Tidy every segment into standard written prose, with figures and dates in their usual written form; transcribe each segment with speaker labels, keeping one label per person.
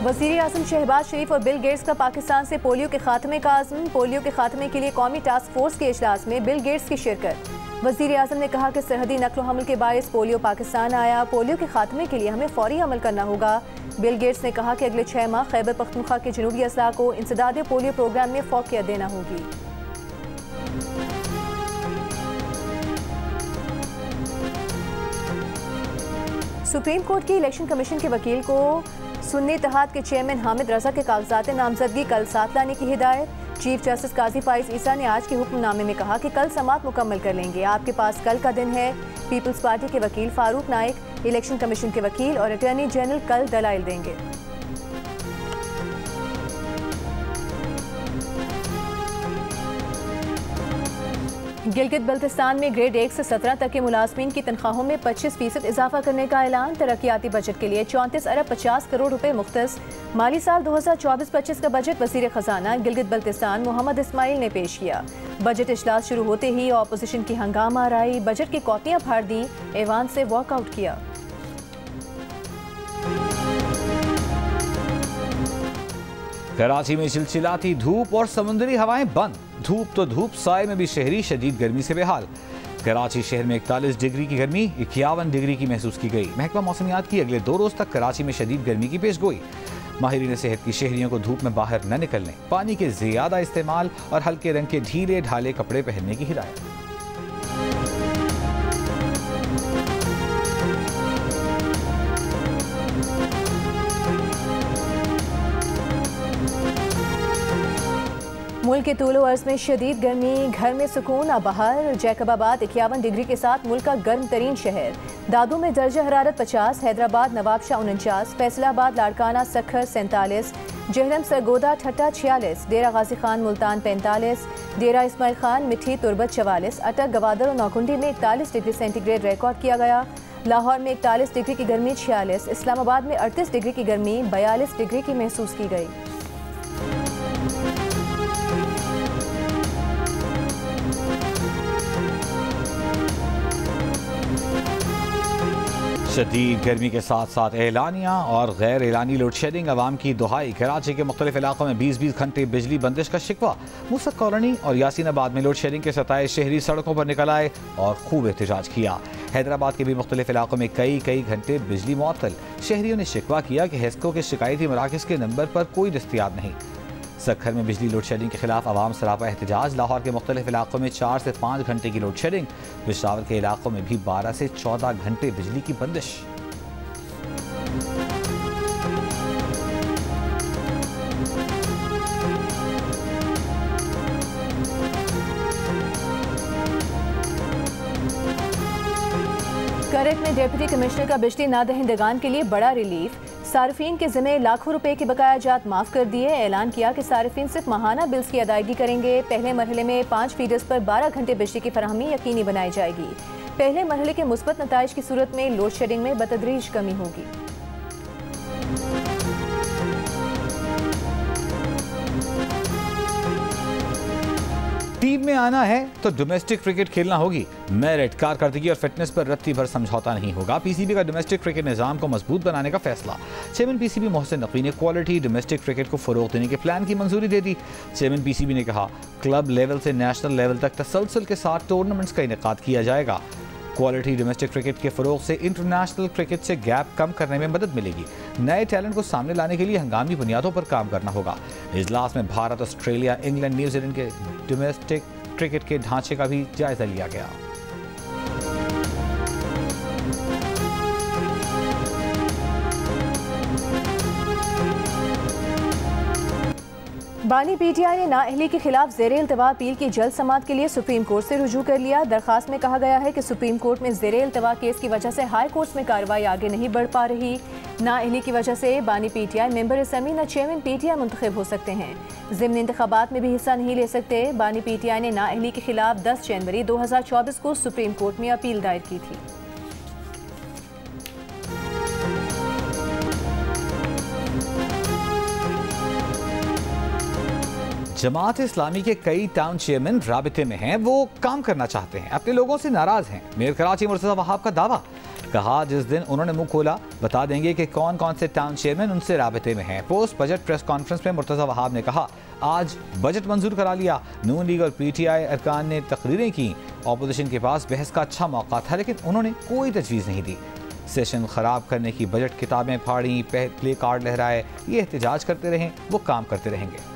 Speaker 1: वज़ीर आज़म शहबाज शरीफ और Bill Gates का पाकिस्तान से पोलियो के खात्मे का आज़म। पोलियो के खात्मे के लिए कौमी टास्क फोर्स के इजलास में बिल गेट्स की शिरकत। वज़ीर आज़म ने कहा कि सरहदी नक्ल हमल के बायस पोलियो पाकिस्तान आया। पोलियो के खात्मे के लिए हमें फौरी अमल करना होगा। बिल गेट्स ने कहा कि अगले 6 माह खैबर पख्तूनख्वा के जनूबी अजला को इंसदाद पोलियो प्रोग्राम में फोकियत देना होगी। सुप्रीम कोर्ट की इलेक्शन कमीशन के वकील को सुन्नी इत्तेहाद के चेयरमैन हामिद रजा के कागजात नामजदगी कल साथ लाने की हिदायत। चीफ जस्टिस काजी फाइज ईसा ने आज के हुक्मनामे में कहा कि कल समाअत मुकम्मल कर लेंगे, आपके पास कल का दिन है। पीपल्स पार्टी के वकील फारूक नाइक, इलेक्शन कमीशन के वकील और अटॉर्नी जनरल कल दलाइल देंगे। गिलगित बल्तिस्तान में ग्रेड 1 से 17 तक के मुलाजमीन की तनख्वाहों में 25% इजाफा करने का ऐलान। तरक्याती बजट के लिए 34 अरब 50 करोड़ रुपए मुख्तस। माली साल 2024-25 का बजट वज़ीर ख़जाना गिलगित बल्तिस्तान मोहम्मद इस्माइल ने पेश किया। बजट इजलास शुरू होते ही ऑपोजिशन की हंगामा आराई, बजट की कॉपियां फाड़ दी, ऐवान से वॉकआउट किया।
Speaker 2: कराची में चिलचिलाती धूप और समुद्री हवाएं बंद। धूप तो धूप, साए में भी शहरी शदीद गर्मी से बेहाल। कराची शहर में 41 डिग्री की गर्मी 51 डिग्री की महसूस की गई। महकमा मौसमियात की अगले 2 रोज तक कराची में शदीद गर्मी की पेशगोई। माहिरीन सेहत की शहरियों को धूप में बाहर न निकलने, पानी के ज्यादा इस्तेमाल और हल्के रंग के ढीले ढाले कपड़े पहनने की हिदायत।
Speaker 1: मुल्क के तूलो अर्ज में शदीद गर्मी, घर में सुकून अब बाहर। जैकबाबाद 51 डिग्री के साथ मुल्क का गर्म तरीन शहर। दादू में दर्जा हरारत 50, हैदराबाद नवाबशाह 49, फैसलाबाद लाड़काना सखर 47, जहरम सरगोदा ठट्टा 46, डेरा गाजी खान मुल्तान 45, डेरा इस्माइल खान मिठी तुरबत 44, अटक गवादर और नौकुंडी में 41 डिग्री सेंटीग्रेड रिकॉर्ड किया गया। लाहौर में 41 डिग्री की गर्मी 46, इस्लामाबाद में 38 डिग्री की गर्मी 42 डिग्री की महसूस की गई।
Speaker 2: शदीद गर्मी के साथ साथ एलानिया और गैर एलानी लोड शेडिंग अवाम की दुहाई। कराची के मुख्तलिफ इलाकों में 20-20 घंटे बिजली बंदिश का शिकवा। मुसक कॉलोनी और यासीनाबाद में लोड शेडिंग के सताए शहरी सड़कों पर निकल आए और खूब एहतजाज किया। हैदराबाद के भी मुख्तलिफ इलाकों में कई घंटे बिजली मुअत्तल। शहरियों ने शिकवा किया कि हेस्को के शिकायती मराकज़ के नंबर पर कोई दस्तयाब नहीं। सखर में बिजली लोड शेडिंग के खिलाफ अवाम सरापा एहतजाज। लाहौर के मुख्तलिफ इलाकों में 4 से 5 घंटे की लोड शेडिंग। पेशावर के इलाकों में भी 12 से 14 घंटे बिजली की बंदिश।
Speaker 1: करक में डिप्टी कमिश्नर का बिजली नादहिंदगान के लिए बड़ा रिलीफ। सार्फिन के ज़िम्मे लाखों रुपए के बकाया जात माफ़ कर दिए। ऐलान किया कि सार्फिन सिर्फ माहाना बिल्स की अदायगी करेंगे। पहले मरहले में 5 फीडर्स पर 12 घंटे बिजली की फराहमी यकीनी बनाई जाएगी। पहले मरहले के मुस्बत नताइज की सूरत में लोड शेडिंग में बतदरीज कमी होगी।
Speaker 2: टीम में आना है तो डोमेस्टिक क्रिकेट खेलना होगी। मेरिट, कारकर्दगी और फिटनेस पर रत्ती भर समझौता नहीं होगा। पीसीबी का डोमेस्टिक क्रिकेट निजाम को मजबूत बनाने का फैसला। चेयरमैन पीसीबी मोहसिन नकवी ने क्वालिटी डोमेस्टिक क्रिकेट को फरोग देने के प्लान की मंजूरी दे दी। चेयरमैन पीसीबी ने कहा, क्लब लेवल से नेशनल लेवल तक तसलसल के साथ टूर्नामेंट्स का इनेकाद किया जाएगा। क्वालिटी डोमेस्टिक क्रिकेट के फरोग से इंटरनेशनल क्रिकेट से गैप कम करने में मदद मिलेगी। नए टैलेंट को सामने लाने के लिए हंगामी बुनियादों पर काम करना होगा। इजलास में भारत, ऑस्ट्रेलिया, इंग्लैंड, न्यूजीलैंड के डोमेस्टिक क्रिकेट के ढांचे का भी जायजा लिया गया।
Speaker 1: बानी पीटीआई ने नाअहली के खिलाफ ज़ेरे इल्तवा अपील की जल्द समाअत के लिए सुप्रीम कोर्ट से रुजू कर लिया। दरखास्त में कहा गया है कि सुप्रीम कोर्ट में ज़ेरे इल्तवा केस की वजह से हाई कोर्ट में कार्रवाई आगे नहीं बढ़ पा रही। नाअहली की वजह से बानी पीटीआई मेंबर असम्बली न चेयरमैन पीटीआई मुंतखब हो सकते हैं। ज़िमनी इंतखाबात में भी हिस्सा नहीं ले सकते। बानी पीटीआई ने नाअहली के खिलाफ 10 जनवरी 2024 को सुप्रीम कोर्ट में अपील दायर की थी।
Speaker 2: जमात इस्लामी के कई टाउन चेयरमैन राबिते में हैं। वो काम करना चाहते हैं, अपने लोगों से नाराज हैं। मेयर कराची मुर्तज़ा वहाब का दावा, कहा जिस दिन उन्होंने मुंह खोला बता देंगे कि कौन कौन से टाउन चेयरमैन उनसे राबते में हैं। पोस्ट बजट प्रेस कॉन्फ्रेंस में मुर्तज़ा वहाब ने कहा आज बजट मंजूर करा लिया। नून लीग और पीटीआई अरकान ने तकरीरें की। ऑपोजिशन के पास बहस का अच्छा मौका था लेकिन उन्होंने कोई तजवीज़ नहीं दी। सेशन खराब करने की बजट किताबें फाड़ी, प्ले कार्ड लहराए, ये एहतजाज करते रहें, वो काम करते रहेंगे।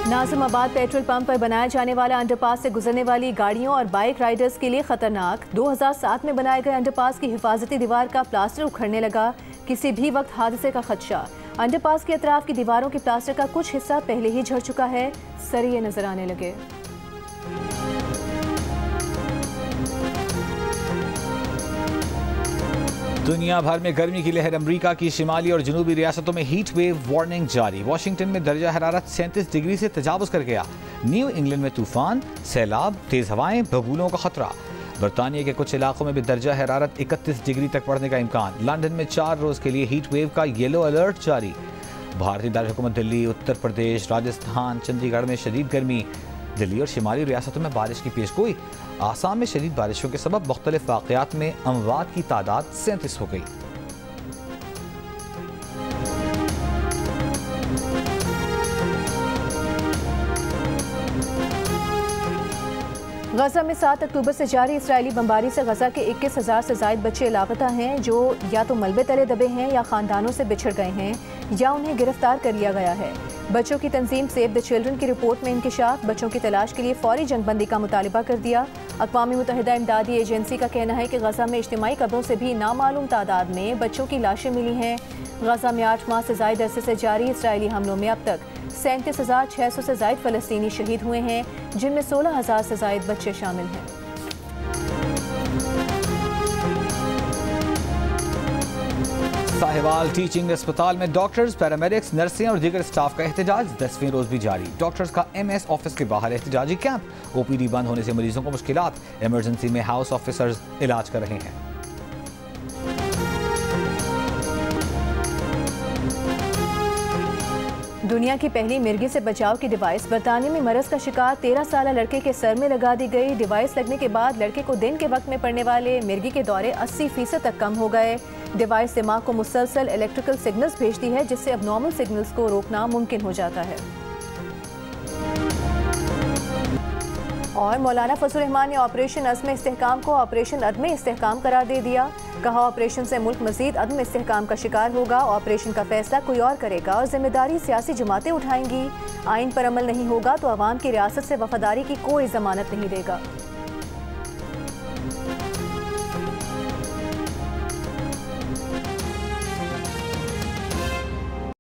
Speaker 1: नाज़िमाबाद पेट्रोल पंप पर बनाया जाने वाला अंडरपास से गुजरने वाली गाड़ियों और बाइक राइडर्स के लिए खतरनाक। 2007 में बनाए गए अंडरपास की हिफाजती दीवार का प्लास्टर उखड़ने लगा। किसी भी वक्त हादसे का खदशा। अंडरपास के अतराफ की दीवारों के प्लास्टर का कुछ हिस्सा पहले ही झड़ चुका है, सरिये नजर आने लगे।
Speaker 2: दुनिया भर में गर्मी की लहर। अमेरिका की शिमाली और जनूबी रियासतों में हीट वेव वार्निंग जारी। वाशिंगटन में दर्जा हरारत 37 डिग्री से तजावुज कर गया। न्यू इंग्लैंड में तूफान, सैलाब, तेज हवाएं, बबूलों का खतरा। बरतानिया के कुछ इलाकों में भी दर्जा हरारत 31 डिग्री तक बढ़ने का इम्कान। लंदन में 4 रोज के लिए हीट वेव का येलो अलर्ट जारी। भारतीय दारकूमत दिल्ली, उत्तर प्रदेश, राजस्थान, चंडीगढ़ में शदीद गर्मी। दिल्ली और शिमाली रियासतों में बारिश की पेशगोई। आसाम में शदीद बारिशों के सबब मुख्तलिफ वाक़यात में अमवात की तादाद 37 हो गई।
Speaker 1: गजा में 7 अक्टूबर से जारी इसराइली बमबारी से गजा के 21,000 से ज़ायद बच्चे लापता हैं, जो या तो मलबे तले दबे हैं या ख़ानदानों से बिछड़ गए हैं या उन्हें गिरफ्तार कर लिया गया है। बच्चों की तंजीम सेव द चिल्ड्रन की रिपोर्ट में इंकिशाफ। बच्चों की तलाश के लिए फौरी जंगबंदी का मुतालिबा कर दिया। अक़वाम मुत्तहिदा इमदादी एजेंसी का कहना है कि गजा में इज्तिमाई कब्रों से भी नामालूम तादाद में बच्चों की लाशें मिली हैं। गजा में 8 माह से ज़ायद अरसे से जारी इसराइली हमलों में अब तक 37,600 से ज़ायद फ़लस्तीनी शहीद हुए हैं, जिनमें 16,000 से ज़ायद बच्चे शामिल हैं।
Speaker 2: साहिवाल टीचिंग अस्पताल में डॉक्टर्स, पैरामेडिक्स, नर्सें और दीगर स्टाफ का एहतजाज 10वें रोज भी जारी। डॉक्टर्स का MS ऑफिस के बाहर एहतजाजी कैंप। OPD बंद होने से मरीजों को मुश्किलात। इमरजेंसी में हाउस ऑफिसर्स इलाज कर रहे हैं।
Speaker 1: दुनिया की पहली मिर्गी से बचाव की डिवाइस। बरतानिया में मरज का शिकार 13 साल लड़के के सर में लगा दी गई। डिवाइस लगने के बाद लड़के को दिन के वक्त में पड़ने वाले मिर्गी के दौरे 80% तक कम हो गए। डिवाइस दिमाग को मुसलसल इलेक्ट्रिकल सिग्नल्स भेजती है, जिससे अब नॉर्मल सिग्नल्स को रोकना मुमकिन हो जाता है। और मौलाना फजल रहमान ने ऑपरेशन अज़्म इस्तेहकाम को ऑपरेशन अदम इस्तेहकाम करार दे दिया। कहा ऑपरेशन से मुल्क मजीद अदम इस्तेहकाम का शिकार होगा। ऑपरेशन का फैसला कोई और करेगा और जिम्मेदारी सियासी जमातें उठाएंगी। आइन पर अमल नहीं होगा तो अवाम की रियासत से वफादारी की कोई जमानत नहीं देगा।